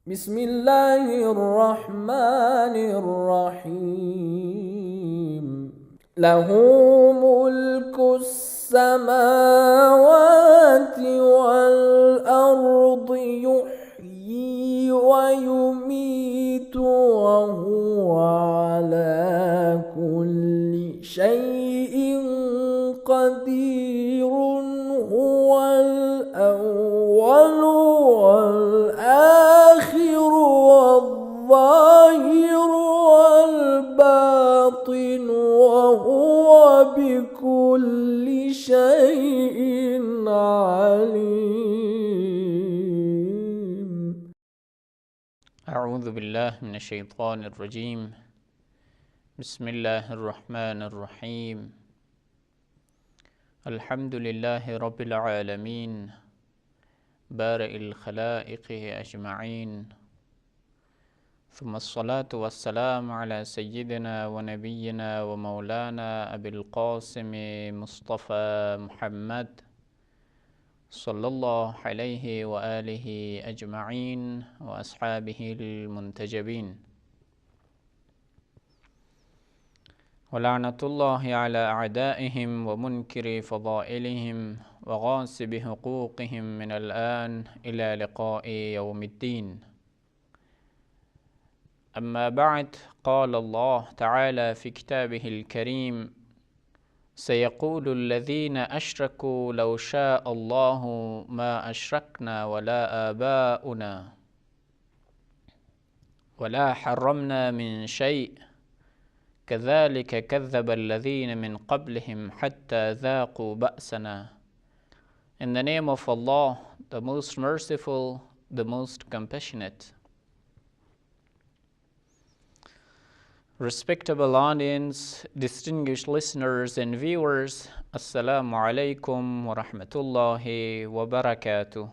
بسم الله الرحمن الرحيم له ملك السماوات والأرض يحيي ويميت وهو على كل شيء قدير هو الأول والآخر والظاهر والباطن وهو بكل شيء عليم. أعوذ بالله من الشيطان الرجيم. بسم الله الرحمن الرحيم. الحمد لله رب العالمين بارئ الخلائق أجمعين، ثم الصلاة والسلام على سيدنا ونبينا ومولانا أبي القاسم مصطفى محمد صلى الله عليه وآله أجمعين وأصحابه المنتجبين، ولعنة الله على أعدائهم ومنكر فضائلهم وغاصب حقوقهم من الآن إلى لقاء يوم الدين. أما بعد، قال الله تعالى في كتابه الكريم: سيقول الذين أشركوا لو شاء الله ما أشركنا ولا آباؤنا ولا حرمنا من شيء كذلك كذب الذين من قبلهم حتى ذاقوا بأسنا. In the name of Allah, the most merciful, the most compassionate. Respectable audience, distinguished listeners and viewers, Assalamu alaikum wa rahmatullahi wa barakatuh.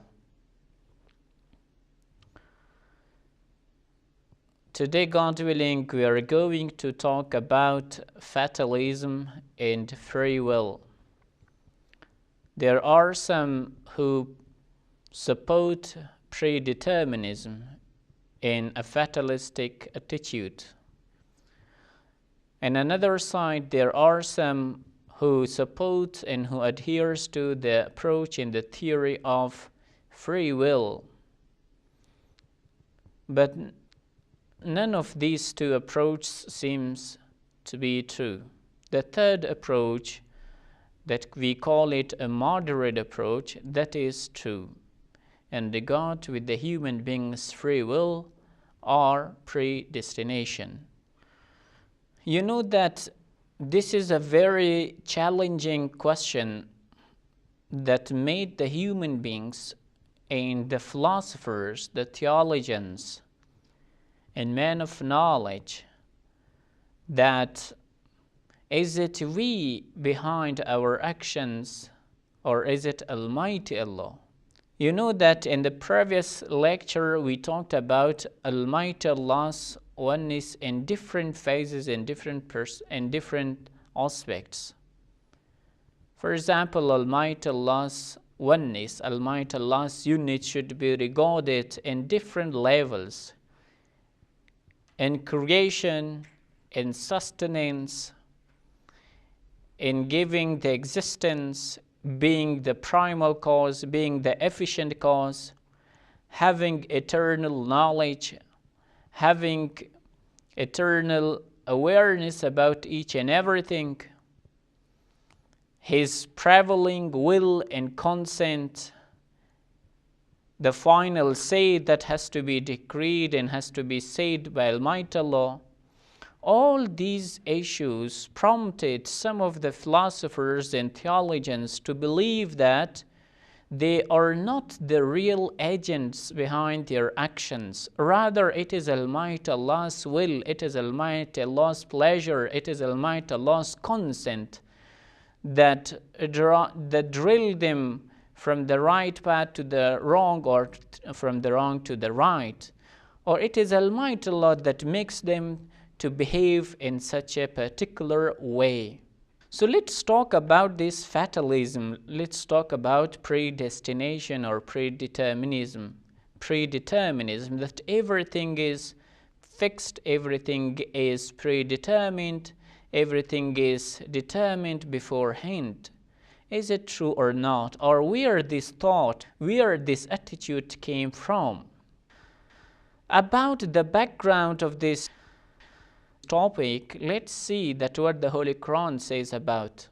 Today, God willing, we are going to talk about fatalism and free will. There are some who support predeterminism in a fatalistic attitude. On another side, there are some who support and who adheres to the approach in the theory of free will. But none of these two approaches seems to be true. The third approach, that we call it a moderate approach, that is true, and regard with the human being's free will or predestination. You know that this is a very challenging question that made the human beings and the philosophers, the theologians, and men of knowledge, that is it we behind our actions or is it Almighty Allah? You know that in the previous lecture we talked about Almighty Allah's oneness in different phases, in different aspects. For example, Almighty Allah's oneness, Almighty Allah's unity should be regarded in different levels: in creation, in sustenance, in giving the existence, being the primal cause, being the efficient cause, having eternal knowledge, having eternal awareness about each and everything, His prevailing will and consent, the final say that has to be decreed and has to be said by Almighty Allah. All these issues prompted some of the philosophers and theologians to believe that they are not the real agents behind their actions. Rather, it is Almighty Allah's will, it is Almighty Allah's pleasure, it is Almighty Allah's consent that drill them from the right path to the wrong, or from the wrong to the right. Or it is Almighty Allah that makes them to behave in such a particular way. So let's talk about this fatalism. Let's talk about predestination or predeterminism. predeterminism, that everything is fixed, everything is predetermined, everything is determined beforehand. Is it true or not? Or where this thought, where this attitude came from? About the background of this topic, let's see that what the Holy Quran says about.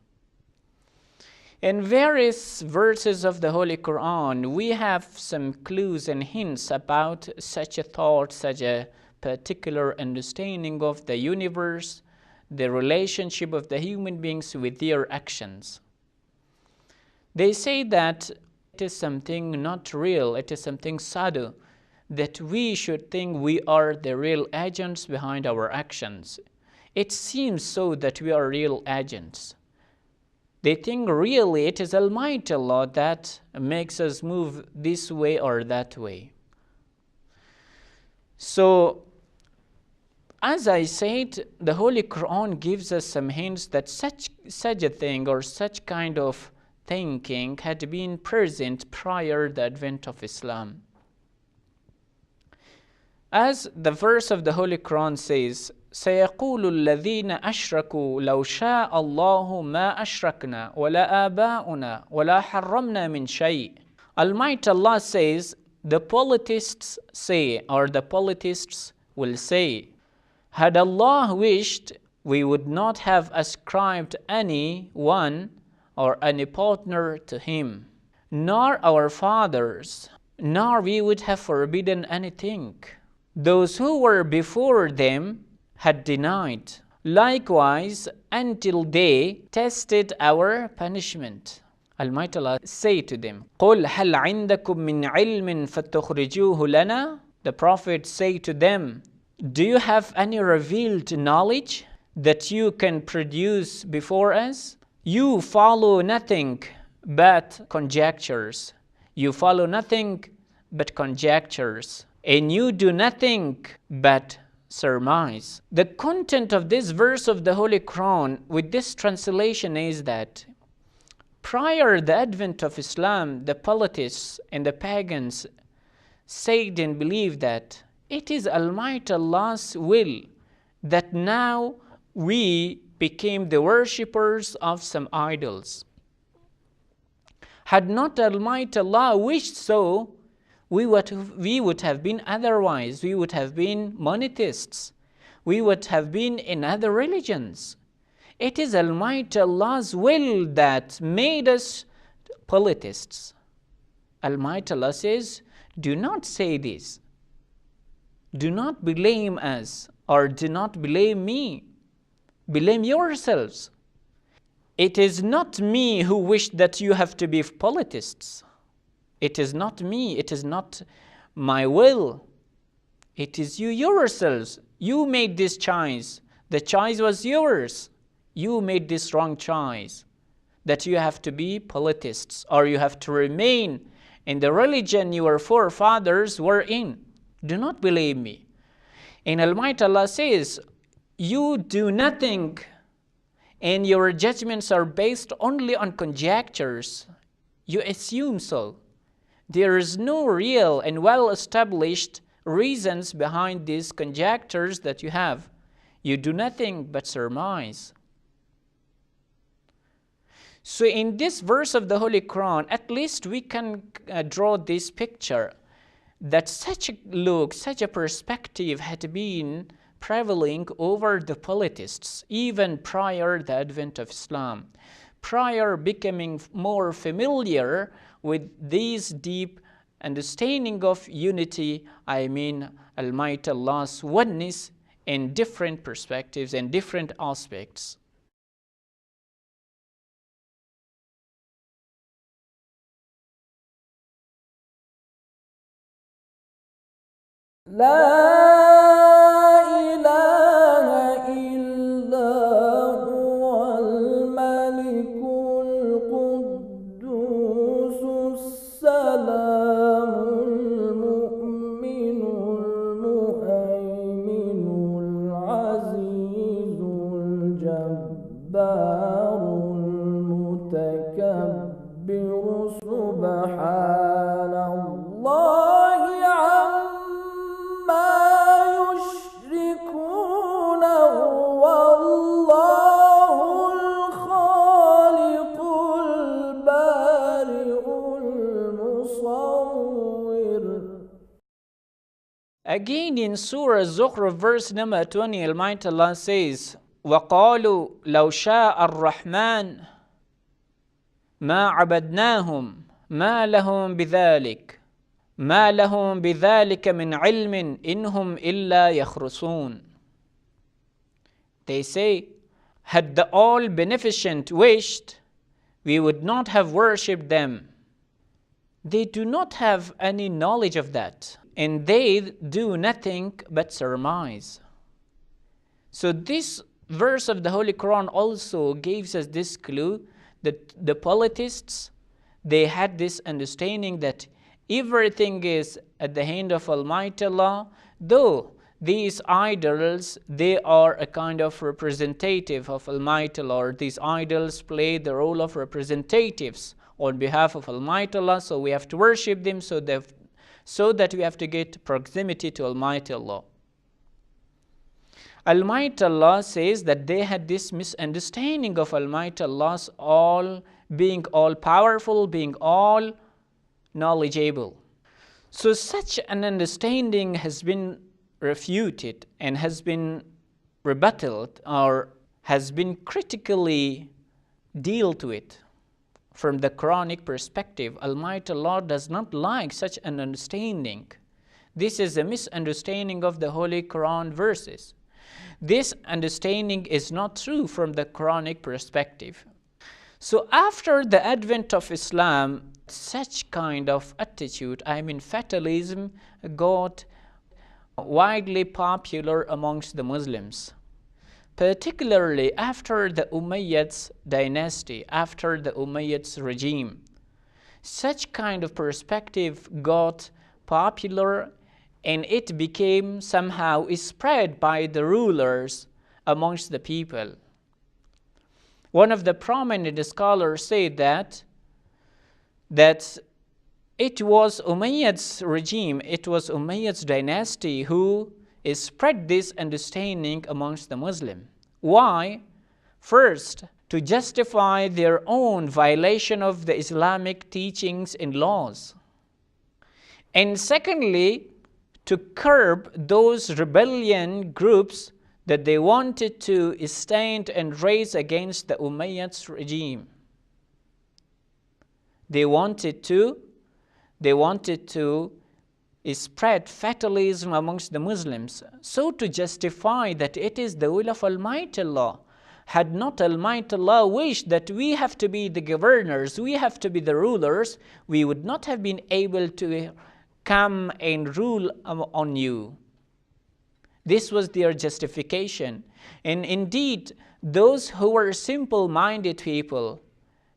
In various verses of the Holy Quran, we have some clues and hints about such a thought, such a particular understanding of the universe, the relationship of the human beings with their actions. They say that it is something not real, it is something sadhu, that we should think we are the real agents behind our actions. It seems so that we are real agents. They think really it is Almighty Allah that makes us move this way or that way. So, as I said, the Holy Quran gives us some hints that such a thing or such kind of thinking had been present prior to the advent of Islam. As the verse of the Holy Quran says, سيقول الذين أشركوا لو شاء الله ما أشركنا ولا آباؤنا ولا حرمنا من شيء. Almighty Allah says, the polytheists say, or the polytheists will say, had Allah wished, we would not have ascribed any one or any partner to Him, nor our fathers, nor we would have forbidden anything. Those who were before them had denied, likewise until they tested our punishment. Almighty Allah say to them, قُلْ هَلْ عِنْدَكُم مِّنْ عِلْمٍ فَاتَّخْرِجُوهُ لَنَا. The Prophet say to them, do you have any revealed knowledge that you can produce before us? You follow nothing but conjectures. You follow nothing but conjectures. And you do nothing but surmise. The content of this verse of the Holy Quran with this translation is that prior to the advent of Islam, the polytheists and the pagans said and believed that it is Almighty Allah's will that now we became the worshippers of some idols. Had not Almighty Allah wished so, we would have been otherwise. We would have been monotheists. We would have been in other religions. It is Almighty Allah's will that made us polytheists. Almighty Allah says, do not say this. Do not blame us or do not blame me. Blame yourselves. It is not me who wished that you have to be polytheists. It is not me. It is not my will. It is you yourselves. You made this choice. The choice was yours. You made this wrong choice, that you have to be polytheists or you have to remain in the religion your forefathers were in. Do not believe me. And Almighty Allah says, you do nothing and your judgments are based only on conjectures. You assume so. There is no real and well-established reasons behind these conjectures that you have. You do nothing but surmise. So in this verse of the Holy Quran, at least we can draw this picture that such a look, such a perspective had been prevailing over the polytheists even prior to the advent of Islam, prior becoming more familiar with these deep understanding of unity, I mean Almighty Allah's oneness in different perspectives and different aspects. لا إله إلا هو الملك القدوس السلام المؤمن المهيمن العزيز الجبار المتكبر سبحان الله Again in Surah Zukhruf, verse number 20, Almighty Allah says, وَقَالُوا لَوْ شَاءَ الرَّحْمَنُ مَا عَبَدْنَاهُمْ مَا لَهُمْ بِذَلِكَ مِنْ عِلْمٍ إِنْهُمْ إِلَّا يَخْرُصُونَ. They say, had the All-Beneficent wished, we would not have worshipped them. They do not have any knowledge of that, and they do nothing but surmise. So this verse of the Holy Quran also gives us this clue that the polytheists, they had this understanding that everything is at the hand of Almighty Allah, though these idols, they are a kind of representative of Almighty Allah, or these idols play the role of representatives on behalf of Almighty Allah, so we have to worship them so that we have to get proximity to Almighty Allah. Almighty Allah says that they had this misunderstanding of Almighty Allah's being all powerful, being all knowledgeable. So such an understanding has been refuted and has been rebutted, or has been critically dealt with from the Quranic perspective. Almighty Allah does not like such an understanding. This is a misunderstanding of the Holy Quran verses. This understanding is not true from the Quranic perspective. So after the advent of Islam, such kind of attitude, fatalism, got widely popular amongst the Muslims, particularly after the Umayyads dynasty, after the Umayyads regime. Such kind of perspective got popular, and it became somehow spread by the rulers amongst the people. One of the prominent scholars said that it was Umayyads regime, it was Umayyads dynasty who spread this understanding amongst the Muslim. Why? First, to justify their own violation of the Islamic teachings and laws. And secondly, to curb those rebellion groups that they wanted to stand and raise against the Umayyads regime. They wanted to spread fatalism amongst the Muslims, so to justify that it is the will of Almighty Allah. Had not Almighty Allah wished that we have to be the governors, we have to be the rulers, we would not have been able to come and rule on you. This was their justification. And indeed, those who were simple-minded people,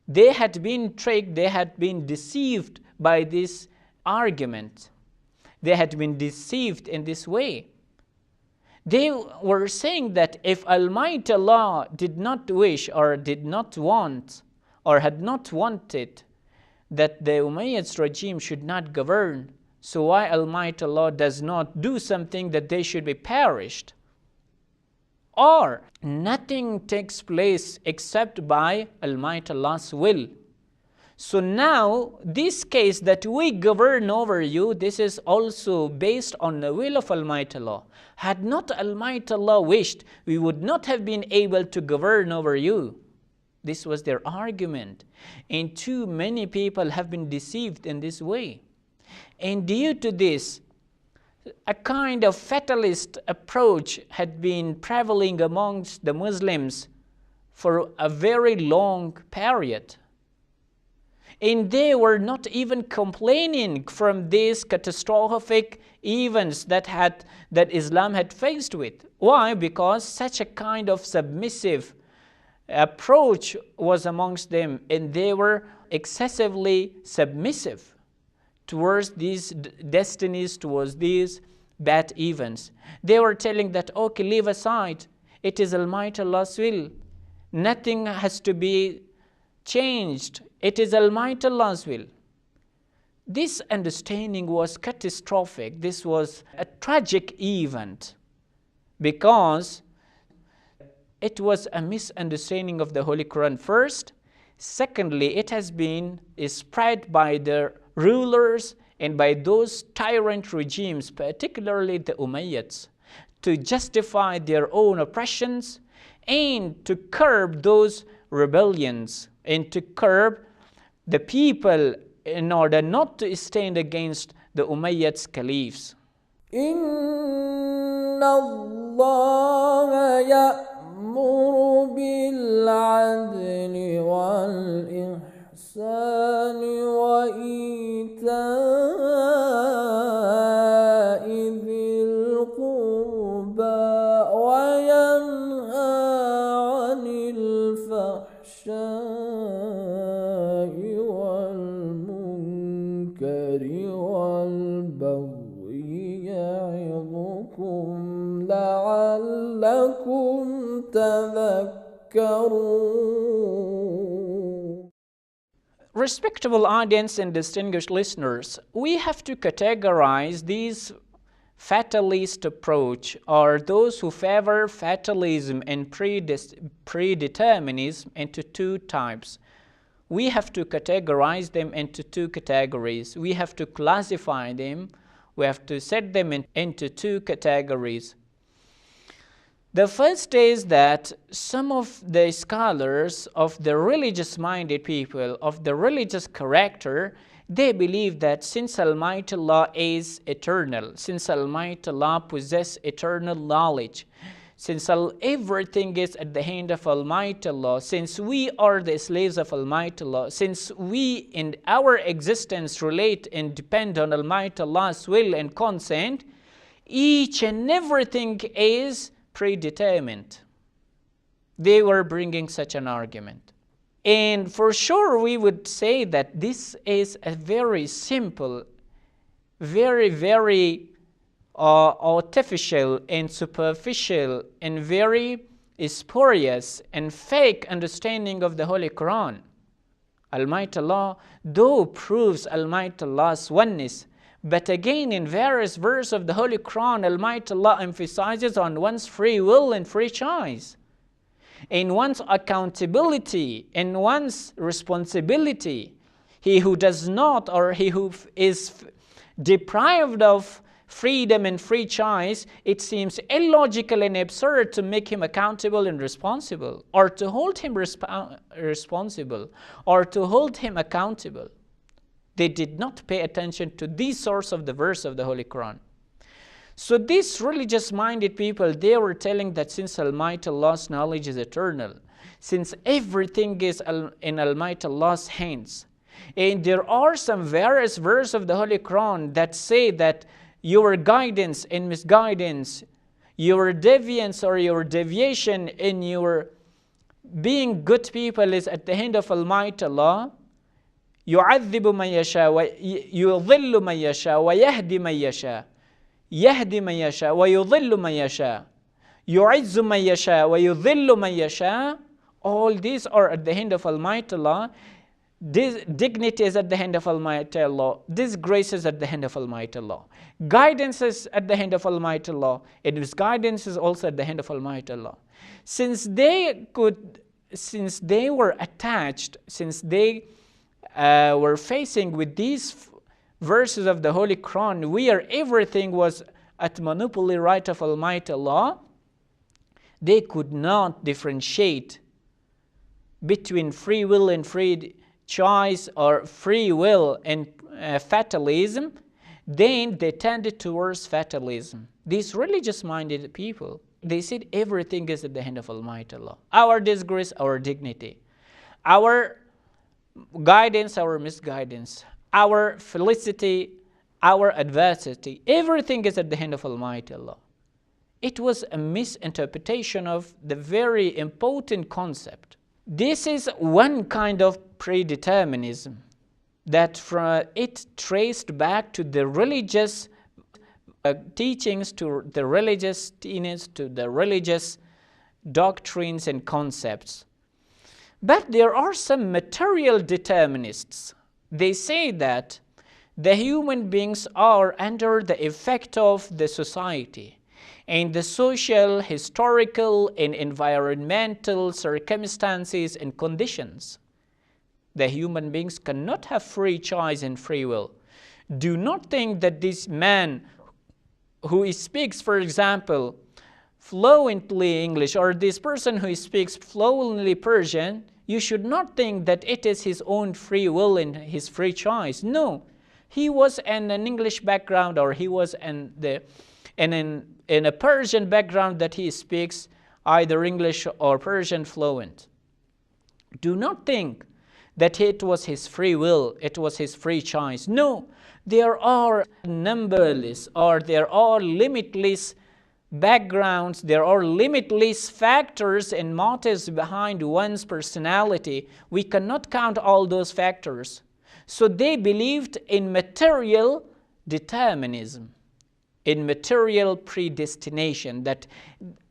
they had been tricked, they had been deceived by this argument. They had been deceived in this way. They were saying that if Almighty Allah did not wish or did not want or had not wanted that the Umayyads regime should not govern, so why Almighty Allah does not do something that they should be perished? Or nothing takes place except by Almighty Allah's will. So now, this case that we govern over you, this is also based on the will of Almighty Allah. Had not Almighty Allah wished, we would not have been able to govern over you. This was their argument. And too many people have been deceived in this way. And due to this, a kind of fatalist approach had been prevailing amongst the Muslims for a very long period. And they were not even complaining from these catastrophic events that Islam had faced with. Why? Because such a kind of submissive approach was amongst them, and they were excessively submissive towards these destinies, towards these bad events. They were telling that, okay, leave aside. It is Almighty Allah's will. Nothing has to be changed. It is Almighty Allah's will. This understanding was catastrophic. This was a tragic event because it was a misunderstanding of the Holy Quran first. Secondly, it has been spread by the rulers and by those tyrant regimes, particularly the Umayyads, to justify their own oppressions and to curb those rebellions and to curb the people in order not to stand against the Umayyads caliphs. إن الله يأمر بالعدل والإحسان وإيتاء ذي القربى وينهى عن الفحشاء والمنكر والبغي يعظكم لعلكم تذكرون. Respectable audience and distinguished listeners, we have to categorize these fatalist approach, or those who favor fatalism and predeterminism, into two types. We have to categorize them into two categories. We have to classify them. We have to set them into two categories. The first is that some of the scholars of the religious-minded people, of the religious character, they believe that since Almighty Allah is eternal, since Almighty Allah possesses eternal knowledge, since everything is at the hand of Almighty Allah, since we are the slaves of Almighty Allah, since we in our existence relate and depend on Almighty Allah's will and consent, each and everything is predetermined. They were bringing such an argument. And for sure we would say that this is a very simple, very artificial and superficial and very spurious and fake understanding of the Holy Quran. Almighty Allah, though proves Almighty Allah's oneness, but again in various verses of the Holy Quran, Almighty Allah emphasizes on one's free will and free choice, in one's accountability, in one's responsibility. He who does not, or he who is deprived of freedom and free choice, it seems illogical and absurd to make him accountable and responsible, or to hold him responsible, or to hold him accountable. They did not pay attention to the source of the verse of the Holy Quran. So these religious-minded people, they were telling that since Almighty Allah's knowledge is eternal, since everything is in Almighty Allah's hands, and there are some various verses of the Holy Quran that say that your guidance and misguidance, your deviance or your deviation in your being good people is at the hand of Almighty Allah. يُعَذِّبُ مَنْ يَشَاءُ وَيُضِلُّ مَنْ يَشَاءُ وَيَهْدِي مَنْ يَشَاءُ يَهْدِي مَنْ يَشَاءُ وَيُضِلُّ مَنْ يَشَاءُ يُعِزُّ مَنْ يَشَاءُ وَيُذِلُّ مَنْ يَشَاءُ. All these are at the hand of Almighty Allah. This dignity is at the hand of Almighty Allah. This grace is at the hand of Almighty Allah. Guidance is at the hand of Almighty Allah. And misguidance is also at the hand of Almighty Allah. Since they were attached, since they were facing with these verses of the Holy Quran, where everything was at monopoly right of Almighty Allah, they could not differentiate between free will and free choice, or free will and fatalism. Then they tended towards fatalism. These religious-minded people, they said everything is at the hand of Almighty Allah. Our disgrace, our dignity, our guidance, our misguidance, our felicity, our adversity, everything is at the hand of Almighty Allah. It was a misinterpretation of the very important concept. This is one kind of predeterminism that it traced back to the religious teachings, to the religious tenets, to the religious doctrines and concepts. But there are some material determinists. They say that the human beings are under the effect of the society and the social, historical, and environmental circumstances and conditions. The human beings cannot have free choice and free will. Do not think that this man who speaks, for example, fluently English, or this person who speaks fluently Persian, you should not think that it is his own free will and his free choice. No, he was in an English background, or he was in a Persian background that he speaks either English or Persian fluent. Do not think that it was his free will, it was his free choice. No, there are numberless, or there are limitless backgrounds, there are limitless factors and motives behind one's personality. We cannot count all those factors. So they believed in material determinism, in material predestination, that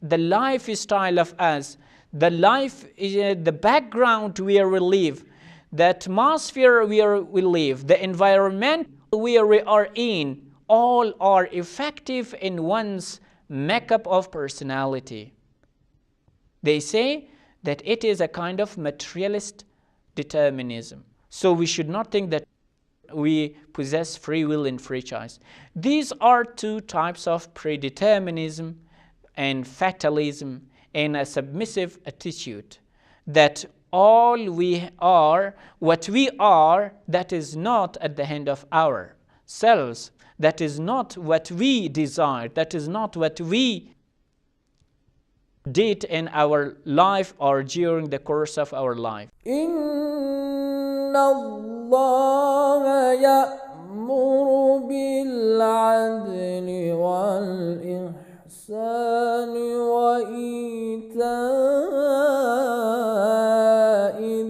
the lifestyle of us, the background where we live, the atmosphere where we live, the environment where we are in, all are effective in one's makeup of personality. They say that it is a kind of materialist determinism. So we should not think that we possess free will and free choice. These are two types of predeterminism and fatalism, and a submissive attitude that all we are, what we are, that is not at the hand of ourselves. That is not what we desire. That is not what we did in our life or during the course of our life. إن الله يأمر بالعدل والإحسان وإيتاء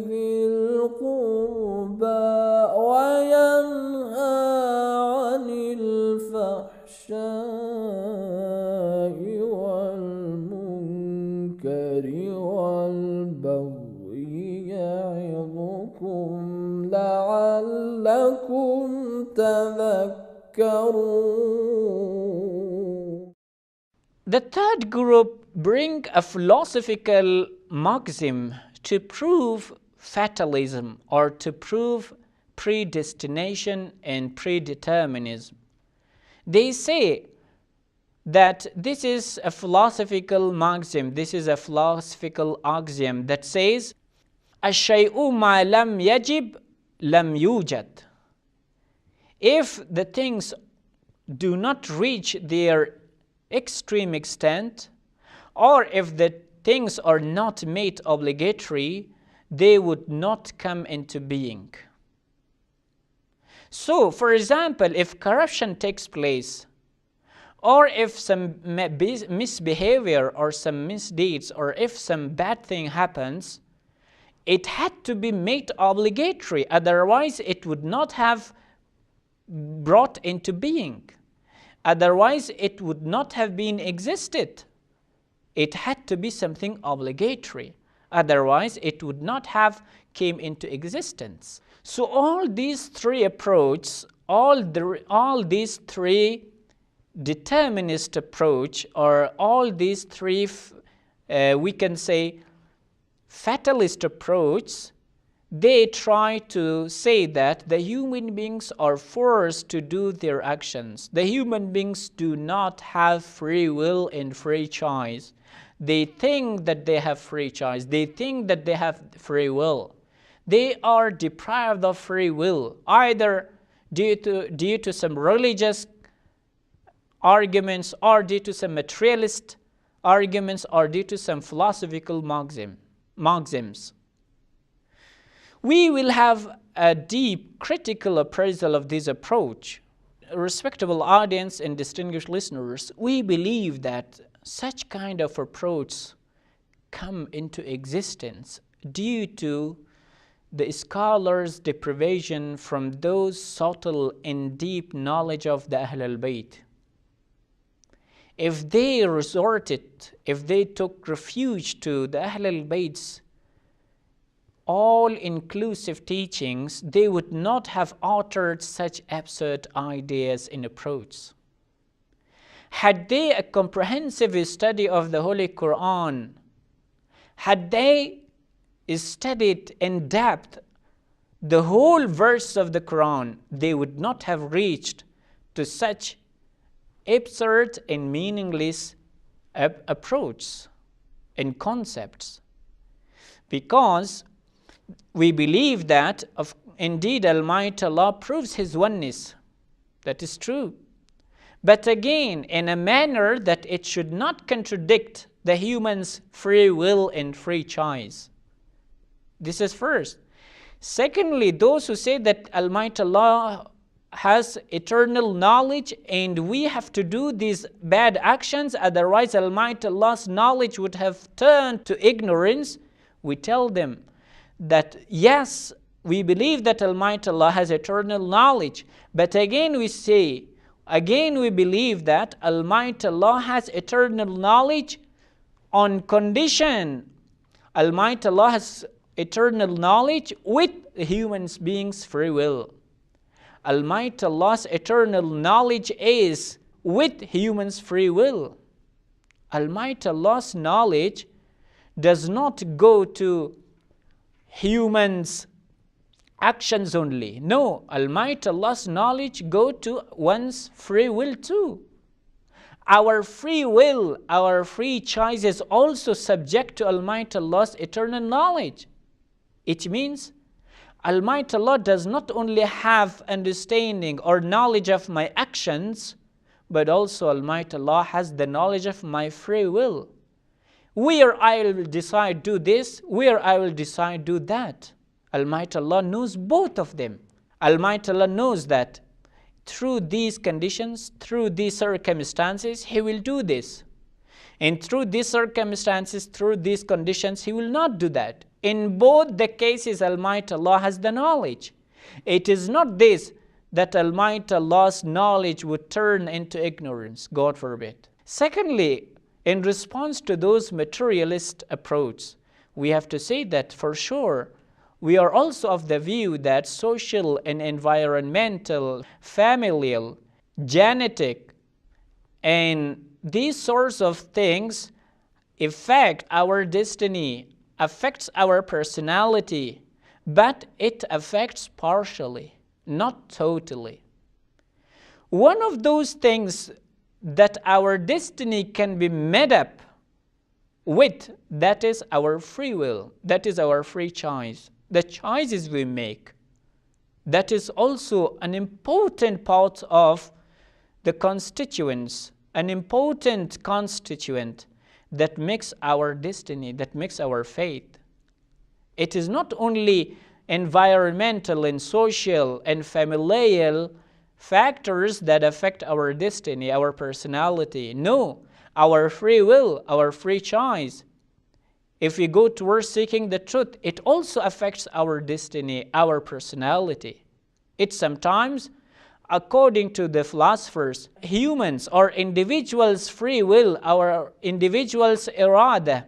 ذي القربى وينهى عن الفحشاء والمنكر والبغي يعظكم لعلكم تذكرون. The third group bring a philosophical maxim to prove fatalism, or to prove predestination and predeterminism. They say that this is a philosophical maxim, this is a philosophical axiom that says, الشيء ما لم يجب لم يوجد. If the things do not reach their extreme extent, or if the things are not made obligatory, they would not come into being. So, for example, if corruption takes place, or if some misbehavior or some misdeeds, or if some bad thing happens, it had to be made obligatory, otherwise it would not have brought into being. Otherwise it would not have been existed. It had to be something obligatory, otherwise it would not have came into existence. So all these three approaches, all these three determinist approach, or all these three we can say fatalist approach, they try to say that the human beings are forced to do their actions. The human beings do not have free will and free choice. They think that they have free choice. They think that they have free will. They are deprived of free will, either due to some religious arguments, or due to some materialist arguments, or due to some philosophical maxims. We will have a deep critical appraisal of this approach. Respectable audience and distinguished listeners, we believe that such kind of approach come into existence due to the scholars' deprivation from those subtle and deep knowledge of the Ahlul Bayt. If they took refuge to the Ahlul Bayt's all-inclusive teachings, they would not have uttered such absurd ideas in approach. Had they a comprehensive study of the Holy Quran, had they studied in depth the whole verse of the Quran, they would not have reached to such absurd and meaningless approach and concepts. Because we believe that indeed Almighty Allah proves His oneness. That is true. But again, in a manner that it should not contradict the human's free will and free choice. This is first. Secondly, those who say that Almighty Allah has eternal knowledge and we have to do these bad actions, otherwise Almighty Allah's knowledge would have turned to ignorance, we tell them that yes, we believe that Almighty Allah has eternal knowledge, but again we say, again we believe that Almighty Allah has eternal knowledge on condition. Almighty Allah has eternal knowledge with human beings' free will. Almighty Allah's eternal knowledge is with humans' free will. Almighty Allah's knowledge does not go to humans' actions only. No, Almighty Allah's knowledge go to one's free will too. Our free will, our free choice is also subject to Almighty Allah's eternal knowledge. It means Almighty Allah does not only have understanding or knowledge of my actions, but also Almighty Allah has the knowledge of my free will. Where I will decide do this, where I will decide do that. Almighty Allah knows both of them. Almighty Allah knows that through these conditions, through these circumstances, He will do this. And through these circumstances, through these conditions, He will not do that. In both the cases, Almighty Allah has the knowledge. It is not this that Almighty Allah's knowledge would turn into ignorance, God forbid. Secondly, in response to those materialist approach, we have to say that for sure, we are also of the view that social and environmental, familial, genetic, and these sorts of things affect our destiny, affects our personality, but it affects partially, not totally. One of those things that our destiny can be made up with, that is our free will, that is our free choice, the choices we make. That is also an important part of the constituents, an important constituent that makes our destiny, that makes our fate. It is not only environmental and social and familial factors that affect our destiny, our personality. No, our free will, our free choice. If we go towards seeking the truth, it also affects our destiny, our personality. It sometimes, according to the philosophers, humans or individuals' free will, our individuals' irada,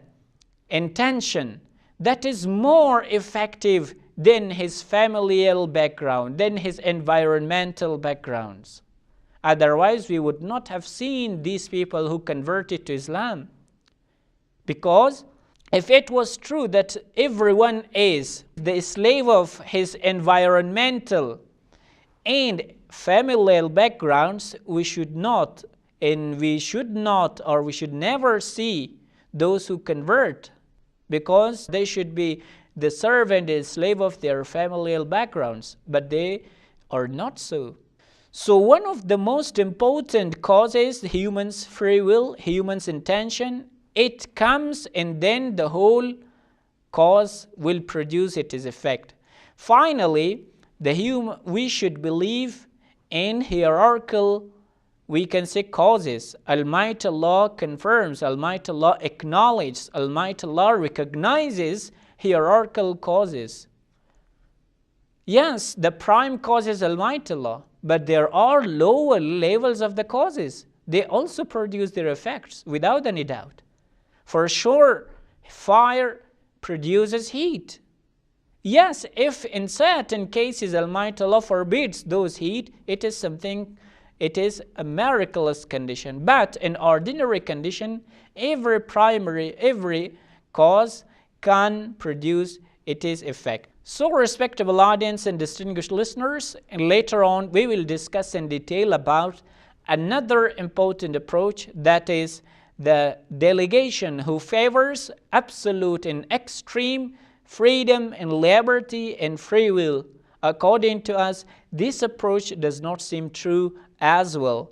intention, that is more effective than his familial background, than his environmental backgrounds. Otherwise, we would not have seen these people who converted to Islam. Because if it was true that everyone is the slave of his environmental and familial backgrounds, we should not or we should never see those who convert, because they should be the servant and slave of their familial backgrounds, but they are not so. So one of the most important causes, humans' free will, humans' intention, it comes and then the whole cause will produce its effect. Finally, we should believe in hierarchical, we can say, causes. Almighty Allah confirms, Almighty Allah acknowledges, Almighty Allah recognizes hierarchical causes. Yes, the prime cause is Almighty Allah, but there are lower levels of the causes. They also produce their effects without any doubt. For sure, fire produces heat. Yes, if in certain cases Almighty Allah forbids those heat, it is a miraculous condition. But in ordinary condition, every cause can produce it is effect. So, respectable audience and distinguished listeners, and later on we will discuss in detail about another important approach, that is the delegation who favors absolute and extreme freedom and liberty and free will. According to us, this approach does not seem true as well.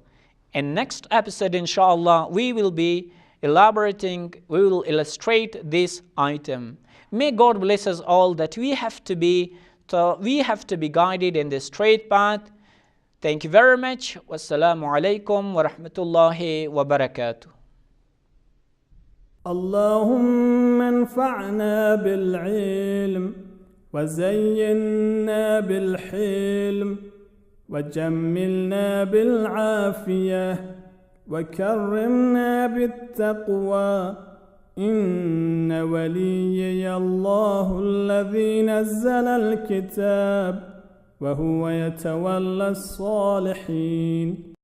In next episode, inshallah, we will illustrate this item. May God bless us all that we have to be guided in the straight path. Thank you very much. Wassalamu alaikum wa rahmatullahi wa barakatuh. اللهم انفعنا بالعلم وزينا بالحلم وجملنا بالعافية وكرمنا بالتقوى إن وليي الله الذي نزل الكتاب وهو يتولى الصالحين